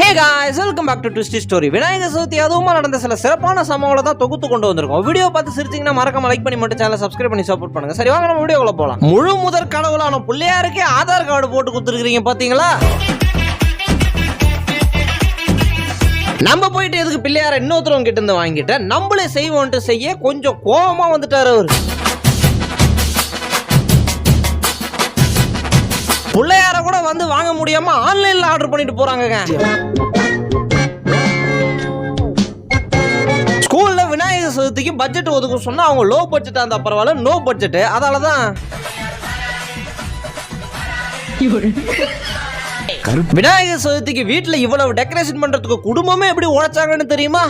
Hey guys, welcome back to Twisty Story. Vinayagar Chaturthi அதுவுமா நடந்த சில சிறப்பான சம்பவங்களை தான் தொகுத்து கொண்டு வந்திருக்கோம். வீடியோ பார்த்து சிரிச்சீங்கன்னா மறக்காம லைக் பண்ணி மட்டும் சேனலை சப்ஸ்கிரைப் பண்ணி சப்போர்ட் பண்ணுங்க. சரி வாங்க நம்ம வீடியோக்குள்ள போலாம். முழு முதற் கடவுளான பிள்ளையாருக்கே ஆதார் கார்டு போட்டு கொடுத்துருக்கீங்க பாத்தீங்களா? நம்ம போயிட்டு எதுக்கு பிள்ளையார இன்னொருத்தரவங்க கிட்ட இருந்து வாங்கிட்டு நம்மளே செய்வோன்ட்டு செய்ய கொஞ்சம் கோபமா வந்துட்டாரு அவரு. பிள்ளையார கூட வந்து வாங்க முடியாம ஆன்லைன்ல ஆர்டர் பண்ணிட்டு போறாங்க. ஸ்கூல்ல விநாயகர் சதுர்த்திக்கு பட்ஜெட் ஒதுக்க சொன்னா அவங்க லோ பட்ஜெட்டா இருந்தா பரவாயில்ல, நோ பட்ஜெட். அதனாலதான் விநாயகர் சதுர்த்திக்கு வீட்டுல இவ்வளவு டெக்கரேஷன் பண்றதுக்கு குடும்பமே எப்படி உழைச்சாங்கன்னு தெரியுமா?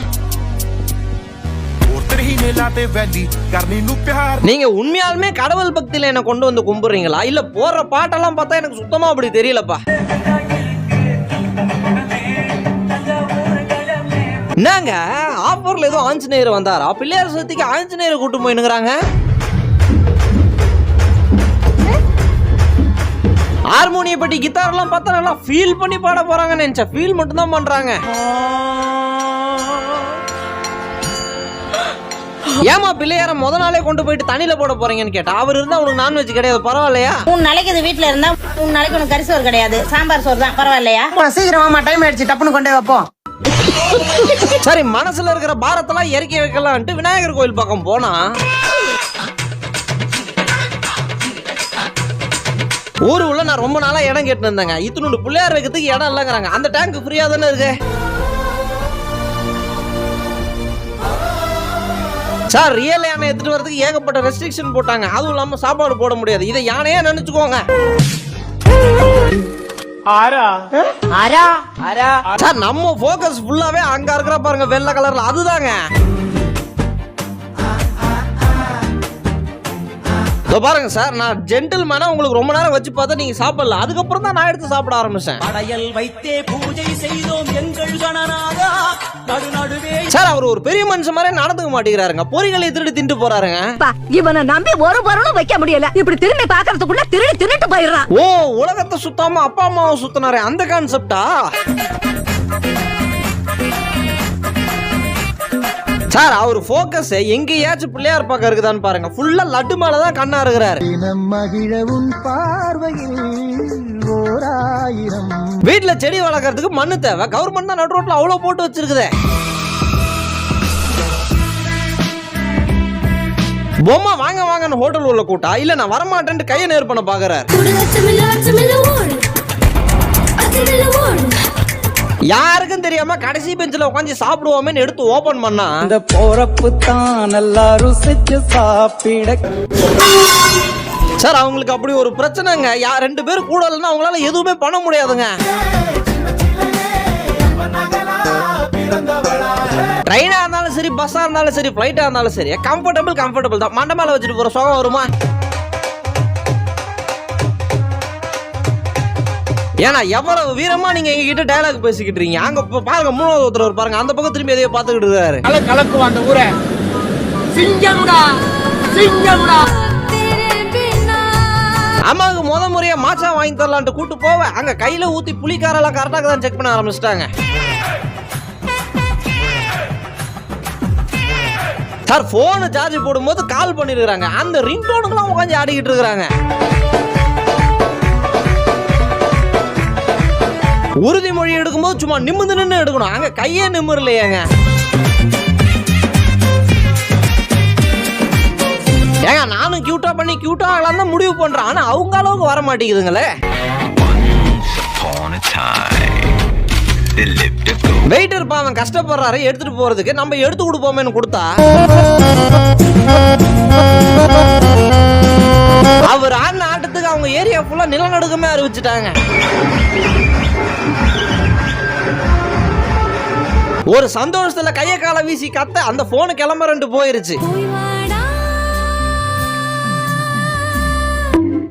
நீங்க உண்மையாலுமே கடவுள் பக்தியில என்ன கொண்டு வந்து கும்பிடுறீங்களா இல்ல போற பாட்டெல்லாம் பார்த்தா எனக்கு சுத்தமா அப்படி தெரியலப்பா. என்னங்க ஆஃபர்ல ஏதோ ஆஞ்சநேயர் வந்தாரா? பிள்ளையார் சதுர்த்திக்கு ஆஞ்சநேயர் கூட்டு போயினுங்கிறாங்க. ஹார்மோனிய பட்டி கிட்டார் எல்லாம் பார்த்தா நல்லா ஃபீல் பண்ணி பாட போறாங்கன்னு நினைச்சேன். ஃபீல் மட்டும் தான் பண்றாங்க. ஏமா பிள்ளையார முத நாளே கொண்டு போயிட்டு தண்ணியில போட போறீங்கன்னு கேட்டா அவர் இருந்தா உனக்கு நான்வெஜ் கிடையாது பரவாயில்லையா? 3 நாளைக்கு இது வீட்டுல இருந்தா 3 நாளைக்கு உனக்கு கறி சோறு கிடையாது, சாம்பார் சோறு தான் பரவாயில்லையா? சீக்கிரமா டைம் ஆயிடுச்சு, டப்புன்னு கொண்டே வைப்போம். சரி மனசுல இருக்கிற பாரத்தெல்லாம் இறக்கி வைக்கலாம்ட்டு விநாயகர் கோயில் பக்கம் போனா ஊரு உள்ள நான் ரொம்ப நாளா இடம் கேட்டு இருந்தேங்க. இத்தனோட பிள்ளையார் வைக்கிறதுக்கு இடம் இல்லைங்கிறாங்க. அந்த டேங்க் ஃப்ரீயா தானே இருக்கு சார். ரியல் யானை எடுத்துட்டு வரதுக்கு ஏகப்பட்ட ரெஸ்ட்ரிக்ஷன் போட்டாங்க. அதுவும் இல்லாம சாப்பாடு போட முடியாது. இதை யானையா நினைச்சுக்கோங்க. சார் நம்ம போக்கஸ் ஃபுல்லாவே அங்க இருக்கிற பாருங்க வெள்ளை கலர்ல, அதுதாங்க. பாருங்க சார், நான் ஜென்டில்மேனா உங்களுக்கு ரொம்ப நேரம் வச்சு பார்த்தா நீங்க சாப்பிடல. அதுக்கப்புறம் தான் நான் எடுத்து சாப்பிட ஆரம்பிச்சேன். சார் அவர் ஒரு பெரிய மனுஷன் மாதிரி நடந்துக்க மாட்டேங்கிறாருங்க. பொறிகளை திருடி தின்ட்டு போறாருங்க. இவனை நம்பி ஒரு பொருளும் வைக்க முடியல. இப்படி திரும்பி பாக்குறதுக்குள்ள திருட்டு போயிடுறான். ஓ, உலகத்தை சுத்தாம அப்பா அம்மாவை சுத்தினாரே அந்த கான்செப்டா? சார் அவர் போக்கஸ் எங்கேயாச்சும் பிள்ளையார் பார்க்க இருக்குதான்னு பாருங்க. ஃபுல்லா லட்டு மேலதான் கண்ணா இருக்கிறாரு. வீட்டுல செடி வளர்க்கறதுக்கு மண்ணு தேவை. கவர்மெண்ட் தான் நடு ரோட்ல அவ்வளவு போட்டு வச்சிருக்குதே. பொம்மை வாங்க வாங்கன்னு ஹோட்டல் உள்ள கூட்டா இல்ல நான் வரமாட்டேன்னு கையை நேர் பண்ண பாக்குறாரு. யாருக்கும் தெரியாம கடைசி பெஞ்சில உட்காந்து சாப்பிடுவோமே எடுத்து ஓபன் பண்ணா இந்த போறப்பு தான் நல்லா ருசிச்சு சாப்பிட. சார் அவங்களுக்கு அப்படி ஒரு பிரச்சனைங்க. 2 பேர் கூட இல்லைன்னா அவங்களால எதுவுமே பண்ண முடியாதுங்க. ட்ரெயினா இருந்தாலும் சரி, பஸ்ஸா இருந்தாலும் சரி, பிளைட்டா இருந்தாலும் சரி, கம்ஃபர்டபிள் தான். மண்டை மேல வச்சுட்டு போற சுகம் வருமா? ஏன்னா எவ்வளவு வீரமா நீங்க எங்ககிட்ட டயலாக் பேசிக்கிட்டு இருக்கீங்க. அங்க பாருங்க 3வது ஒருத்தர் பாருங்க, அந்த பக்கம் திரும்பி எதையோ பாத்துக்கிட்டு இருக்காரு. கலக்கு அந்த ஊரை சிங்கம்டா. அம்மாவுக்கு முறையா மாச்சா வாங்கி தரலான்ட்டு கூட்டு போவேன். அங்க கையில ஊத்தி புளிக்காரெல்லாம் கரெக்டாக தான் செக் பண்ண ஆரம்பிச்சிட்டாங்க. சார் போன் சார்ஜ் போடும்போது கால் பண்ணிருக்காங்க. அந்த ரிங் டோனுக்குலாம் உட்காந்து ஆடிக்கிட்டு இருக்காங்க. உறுதிமொழி எடுக்கும்போது சும்மா நிமிர்ந்து நின்று எடுக்கணும். அங்க கையே நிமிரலையாங்க. ஏங்க நானும் கியூட்டா பண்ணி கியூட்டா ஆகலாம் தான் முடிவு பண்றேன். ஆனா அவங்க அளவுக்கு வர மாட்டேங்குதுங்களே. வெயிட்டர் பாவம் கஷ்டப்படுறாரு எடுத்துட்டு போறதுக்கு. நம்ம எடுத்து கொடுப்போமேன்னு கொடுத்தா அவர் ஆடின ஆட்டத்துக்கு அவங்க ஏரியா ஃபுல்லா நிலநடுக்கமே அறிவிச்சுட்டாங்க. ஒரு சந்தோஷத்துல கைய கால வீசி கத்த அந்த போனு கிளம்பறண்டு போயிருச்சு.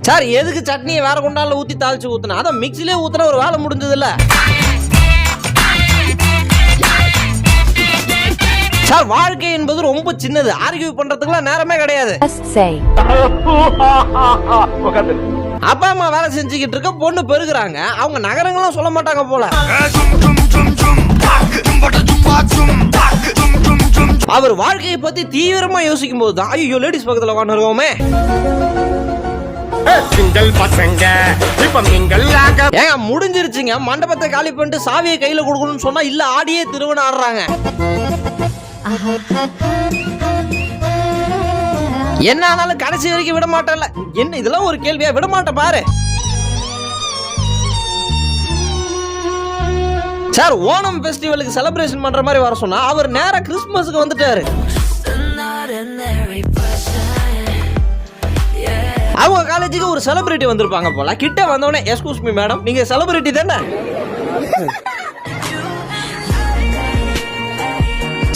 சார் எதுக்கு சட்னியை வேற கொண்டால ஊத்தி தாளிச்சு ஊத்துனா? அதான் மிக்ஸிலே ஊத்துனா ஒரு வேலை முடிஞ்சது இல்ல. சார் வாழ்க்கை என்பது ரொம்ப சின்னது. ஆர்கியூ பண்றதுக்குலாம் நேரமே கிடையாது. அப்பா அம்மா வேலை செஞ்சுக்கிட்டு இருக்க பொண்ணு பெருகுறாங்க. அவங்க நகரங்களும் சொல்ல மாட்டாங்க போல. அவர் வாழ்க்கையை பத்தி தீவிரமா யோசிக்கும் போது தான் ஐயோ லேடிஸ் பக்கத்துல உட்காந்துருக்கோமே. சிங்கிள் பசங்க இப்ப நீங்கள் ஏங்க முடிஞ்சிருச்சுங்க. மண்டபத்தை காலி பண்ணிட்டு சாவியை கையில கொடுக்கணும்னு சொன்னா இல்ல ஆடியே திருவன ஆடுறாங்க. என்ன ஆனாலும் கடைசி வரைக்கும் விட மாட்டேன்ல. என்ன இதெல்லாம் ஒரு கேள்வியா? விட மாட்டேன் பாரு. சார் ஓணம் ஃபெஸ்டிவலுக்கு செலிப்ரேஷன் பண்ற மாதிரி வர சொன்னா அவர் நேரா கிறிஸ்துமஸ்க்கு வந்துட்டாரு. அவங்க காலேஜுக்கு ஒரு செலிபிரிட்டி வந்திருப்பாங்க போல. கிட்ட வந்தோடனே எக்ஸ்கூஸ் மீ மேடம், நீங்க செலிபிரிட்டி தானே?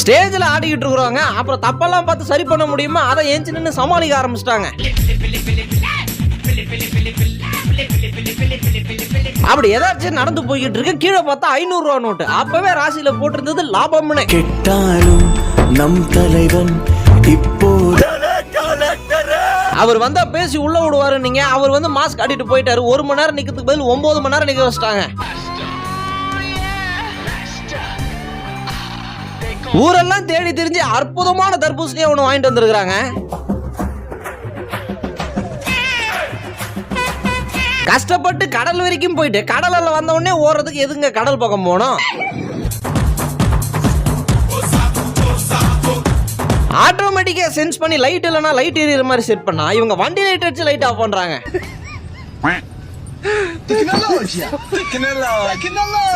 ஸ்டேஜ்ல ஆடிக்கிட்டு இருக்கிறாங்க. அப்புறம் தப்பெல்லாம் பார்த்து சரி பண்ண முடியுமா? அதை ஏஞ்சி நின்று சமாளிக்க ஆரம்பிச்சிட்டாங்க. அப்படி ஏதாச்சும் நடந்து போய்கிட்டு இருக்கு. கீழே பார்த்தா 500 ரூபா நோட்டு. அப்பவே ராசியில போட்டிருந்தது லாபம்னு. கெட்டாலும் நம் தலைவன் இப்போது அவர் வந்தா பேசி உள்ள விடுவாரு. நீங்க அவர் வந்து மாஸ்க் கட்டிட்டு போயிட்டாரு. 1 மணி நேரம் நிக்கிறதுக்கு பதில் 9 மணி நேரம் நிக்க வச்சிட்டாங்க. ஊரெல்லாம் தேடி தெரிஞ்சு அற்புதமான தர்பூசணியை ஒண்ணு வாங்கிட்டு வந்திருக்காங்க. கஷ்டப்பட்டு கடல் வரைக்கும் போயிட்டு கடல்ல வந்த உடனே ஓடுறதுக்கு எதுங்க கடல் பக்கம் போனோம்? ஆட்டோமேட்டிக்கா சென்ஸ் பண்ணி லைட் இல்லனா லைட் எரியற மாதிரி செட் பண்ணா இவங்க வண்டி லைட் அடிச்சு லைட் ஆஃப் பண்றாங்க.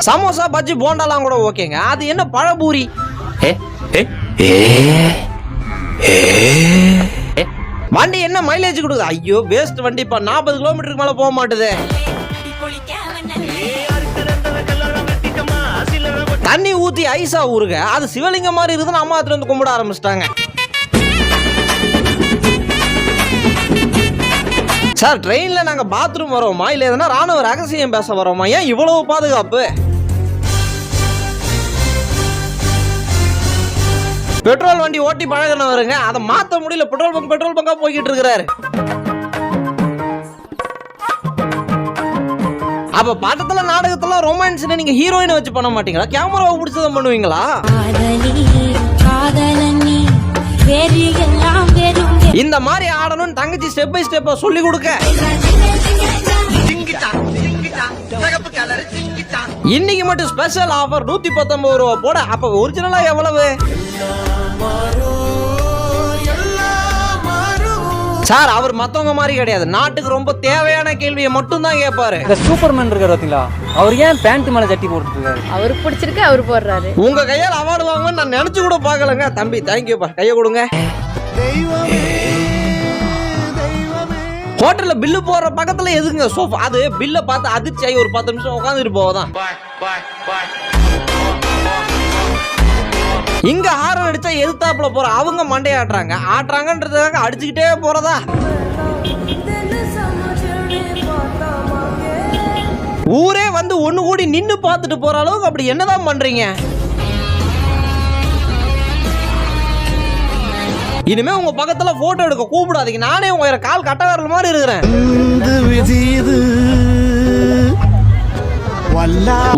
சமோசா பஜ்ஜி போண்டாலாம் கூட ஓகேங்க. அது என்ன பழபூரி? வண்டி என்ன மைலேஜ் கொடுக்குது? ஐயோ வேஸ்ட் வண்டி. இப்ப 40 கிலோமீட்டருக்கு மேல போக மாட்டுது. தண்ணி ஊத்தி ஐஸா ஊருக. அது சிவலிங்கம் மாதிரி இருக்குன்னு அம்மா அதுல இருந்து கும்பிட ஆரம்பிச்சிட்டாங்க. சார் ட்ரெயின்ல நாங்க பாத்ரூம் வரோமா இல்ல எதனா ராணுவ ரகசியம் பேச வரோமா? ஏன் இவ்வளவு பாதுகாப்பு? பெட்ரோல் வண்டி ஓட்டி பழகினவருங்க. அதை மாத்த முடியல. பெட்ரோல் பங்கா போய்கிட்டு இருக்கிறாரு. அப்ப பாட்டத்துல நாடகத்துல ரொமான்ஸ் நீங்க ஹீரோயினை வச்சு பண்ண மாட்டீங்களா? கேமராவை பிடிச்சதான் பண்ணுவீங்களா? இந்த மாதிரி ஆடணும்னு தங்கச்சி ஸ்டெப் பை ஸ்டெப்பா சொல்லி கொடுக்க இன்னைக்கு மட்டும் ஸ்பெஷல் ஆஃபர் 119 ரூபா போட. அப்ப ஒரிஜினலா எவ்வளவு? சார் அவர் மத்தவங்க மாதிரி கிடையாது. நாட்டுக்கு ரொம்ப தேவையான கேள்வியை மட்டும் தான் கேட்பாரு. இந்த சூப்பர்மேன் இருக்காரு பாத்தீங்களா, அவர் ஏன் பேண்ட் மேல ஜட்டி போட்டுட்டு இருக்காரு? அவருக்கு பிடிச்சிருக்கு, அவர் போடுறாரு. உங்க கையால் அவார்டு வாங்குவேன்னு நான் நினைச்சு கூட பாக்கலங்க. தம்பி தேங்க்யூப்பா, கைய கொடுங்க. ஹோட்டல்ல பில்லு போடுற பக்கத்துல எதுங்க சோஃபா? அது பில்ல பார்த்து அதிர்ச்சி ஆகி ஒரு 10 நிமிஷம் உட்காந்துட்டு போவதான். இங்க ஹாரன் அடிச்சா எதிர்த்தாப்புல போற அவங்க மண்டையாட்டுறாங்க. ஆட்டுறாங்கன்றதுக்காக அடிச்சுக்கிட்டே போறதா? ஊரே வந்து ஒண்ணு கூடி நின்னு பார்த்துட்டு போற அளவுக்கு அப்படி என்னதான் பண்றீங்க? இனிமே உங்க பக்கத்துல போட்டோ எடுக்க கூப்பிடாதீங்க. நானே உங்க கால் கட்ட வரல மாதிரி இருக்கிறேன்.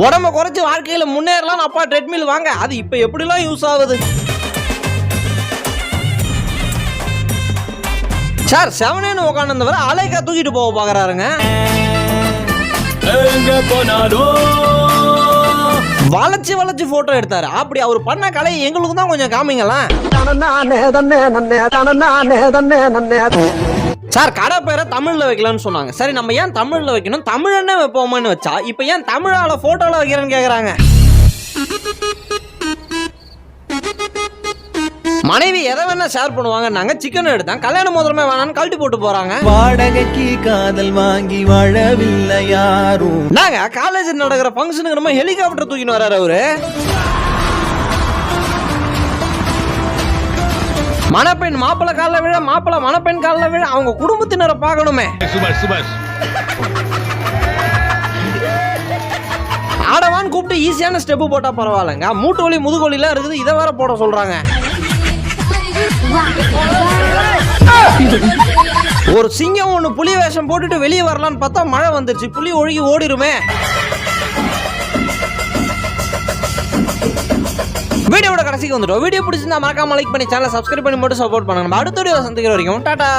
உடம்ப குறைச்சு வாழ்க்கையில முன்னேறலாம். அப்பா ட்ரெட்மில் வாங்க. அது இப்ப எப்படி எல்லாம் யூஸ் ஆகுது? சார் 7 உட்காந்துவர அலைக்கா தூக்கிட்டு போக பாக்குறாருங்க. வளைச்சு வளைச்சு போட்டோ எடுத்தாரு. அப்படி அவர் பண்ண கலை எங்களுக்கு தான் கொஞ்சம் காமிங்களா. சார் கடை பேரை தமிழ்ல வைக்கலாம்னு சொன்னாங்க. சரி நம்ம ஏன் தமிழ்ல வைக்கணும், தமிழன்னே வைப்போமான்னு வச்சா இப்ப ஏன் தமிழால போட்டோல வைக்கிறேன்னு கேக்குறாங்க. மனைவி எதை வேணா ஷேர் பண்ணுவாங்க. நாங்க சிக்கன் எடுத்தோம், கல்யாணம் மோதிரமே வேணான்னு கழட்டி போட்டு போறாங்க. வாடகைக்கு காதல் வாங்கி வாழவில்லை யாரும். நாங்க காலேஜ் நடக்கிற ஃபங்க்ஷனுக்கு நம்ம ஹெலிகாப்டர் தூக்கின்னு வர்றாரு அவரு. மணப்பெண் மாப்பிள்ளை காலில் விழ, மாப்பிள்ளை மணப்பெண் காலில் விழ. அவங்க குடும்பத்தினரை பார்க்கணுமே. ஆடவான்னு கூப்பிட்டு ஈஸியான ஸ்டெப்பு போட்டா பரவாயில்லைங்க. மூட்டு வலி முதுகொலிலாம் இருக்குது, இதை வேற போட சொல்றாங்க. ஒரு சிங்கம் ஒண்ணு புலி வேஷம் போட்டுட்டு வெளியே வரலான்னு பார்த்தா மழை வந்துருச்சு. புலி ஒழுகி ஓடிருமே. வீடியோட கடைசிக்கு வந்துட்டோம். வீடியோ பிடிச்சிருந்தா மறக்காம லைக் பண்ணி சேனலை சப்ஸ்கிரைப் பண்ணி மட்டும் சப்போர்ட் பண்ணுங்க. நம்ம அடுத்த வீடியோ சந்திக்கிற வரைக்கும் டாடா.